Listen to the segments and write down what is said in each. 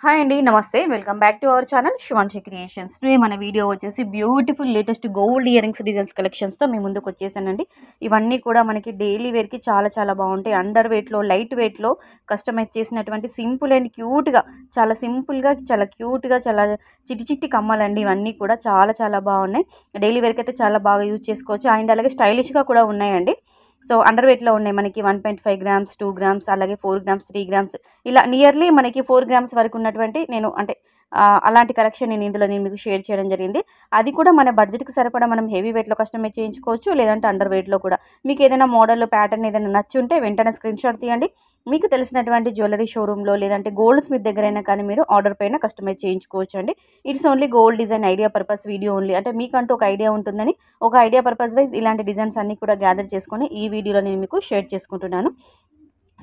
Hi అండి, నమస్తే. Welcome back to our channel Shivanshi creations. Today మన వీడియో వచ్చేసి beautiful latest gold earrings designs కలెక్షన్స్తో మీ ముందుకు వచ్చేసానండి. ఇవన్నీ కూడా మనకి డైలీ వేర్కి చాలా చాలా బాగుంటాయి. అండర్ వెయిట్లో, లైట్ వెయిట్లో కస్టమైజ్ చేసినటువంటి సింపుల్ అండ్ క్యూట్గా, చాలా సింపుల్గా, చాలా క్యూట్గా, చాలా చిట్టి చిట్టి కమ్మలండి. ఇవన్నీ కూడా చాలా చాలా బాగున్నాయి. డైలీ వేర్కి అయితే చాలా బాగా యూజ్ చేసుకోవచ్చు. అండ్ అలాగే స్టైలిష్గా కూడా ఉన్నాయండి. సో అండర్ వెయిట్లో ఉన్నాయి మనకి 1.5 గ్రామ్స్, 2 గ్రామ్స్, అలాగే 4 గ్రామ్స్, 3 గ్రామ్స్, ఇలా నియర్లీ మనకి 4 గ్రామ్స్ వరకు ఉన్నటువంటి నేను అలాంటి కలెక్షన్ ఇందులో మీకు షేర్ చేయడం జరిగింది. అది కూడా మన బడ్జెట్కి సరిపడా మనం హెవీ వెయిట్లో కస్టమైజ్ చేయించుకోవచ్చు, లేదంటే అండర్ వెయిట్లో కూడా. మీకు ఏదైనా మోడల్ ప్యాటర్న్ ఏదైనా నచ్చుంటే వెంటనే స్క్రీన్ షాట్ తీయండి. మీకు తెలిసినటువంటి జ్యువెలరీ షోరూంలో లేదంటే గోల్డ్ స్మిత్ దగ్గరైనా కానీ మీరు ఆర్డర్ పైన కస్టమైజ్ చేయించుకోవచ్చు అండి. It's only gold design idea purpose video only. అంటే మీకంటూ ఒక ఐడియా ఉంటుందని ఒక ఐడియా పర్పస్ వైజ్ ఇలాంటి డిజైన్స్ అన్నీ కూడా గ్యాదర్ చేసుకొని ఈ వీడియోలో నేను మీకు షేర్ చేసుకుంటున్నాను.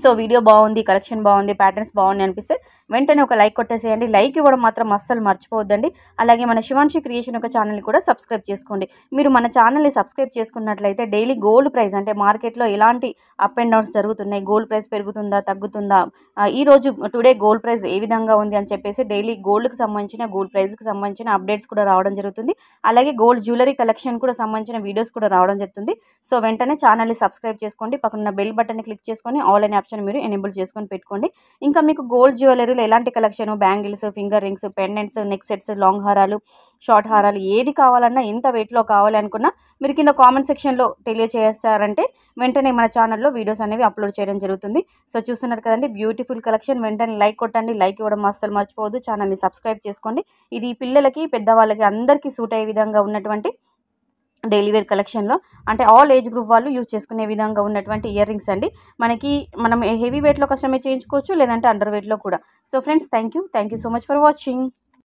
సో వీడియో బాగుంది, కలెక్షన్ బాగుంది, ప్యాటర్న్స్ బాగుంది అనిపిస్తే వెంటనే ఒక లైక్ కొట్టేసేయండి. లైక్ ఇవ్వడం మాత్రం అస్సలు మర్చిపోవద్దండి. అలాగే మన శివాన్షి క్రియేషన్ యొక్క ఛానల్ని కూడా సబ్స్క్రైబ్ చేసుకోండి. మీరు మన ఛానల్ని సబ్స్క్రైబ్ చేసుకున్నట్లయితే డైలీ గోల్డ్ ప్రైస్, అంటే మార్కెట్లో ఎలాంటి అప్ అండ్ డౌన్స్ జరుగుతున్నాయి, గోల్డ్ ప్రైస్ పెరుగుతుందా తగ్గుతుందా, ఈరోజు టుడే గోల్డ్ ప్రైస్ ఏ విధంగా ఉంది అని చెప్పేసి డైలీ గోల్డ్కి సంబంధించిన, గోల్డ్ ప్రైస్కి సంబంధించిన అప్డేట్స్ కూడా రావడం జరుగుతుంది. అలాగే గోల్డ్ జ్యువెలరీ కలెక్షన్ కూడా సంబంధించిన వీడియోస్ కూడా రావడం జరుగుతుంది. సో వెంటనే ఛానల్ని సబ్స్క్రైబ్ చేసుకోండి. పక్కన బెల్ బటన్ని క్లిక్ చేసుకొని ఆల్ అనే ఆప్షన్ మీరు ఎనేబుల్ చేసుకొని పెట్టుకోండి. ఇంకా మీకు గోల్డ్ జ్యువెలరీలో ఎలాంటి collection, bangles, finger rings, pendants, neck sets, long హారాలు, షార్ట్ హారాలు ఏది కావాలన్నా, ఎంత వెయిట్లో కావాలి అనుకున్నా మీరు కింద కామెంట్ సెక్షన్లో తెలియజేస్తారంటే వెంటనే మన ఛానల్లో వీడియోస్ అనేవి అప్లోడ్ చేయడం జరుగుతుంది. సో చూస్తున్నారు కదండి బ్యూటిఫుల్ కలెక్షన్. వెంటనే లైక్ కొట్టండి. లైక్ ఇవ్వడం అస్సలు మర్చిపోవద్దు. ఛానల్ని సబ్స్క్రైబ్ చేసుకోండి. ఇది పిల్లలకి, పెద్దవాళ్ళకి అందరికీ సూట్ అయ్యే విధంగా ఉన్నటువంటి డైలీ వేర్ కలెక్షన్లో, అంటే ఆల్ ఏజ్ గ్రూప్ వాళ్ళు యూజ్ చేసుకునే విధంగా ఉన్నటువంటి ఇయర్ రింగ్స్ అండి. మనం హెవీ వెయిట్లో కస్టమైజ్ చేయించుకోవచ్చు, లేదంటే అండర్ వెయిట్లో కూడా. So friends, thank you so much for watching.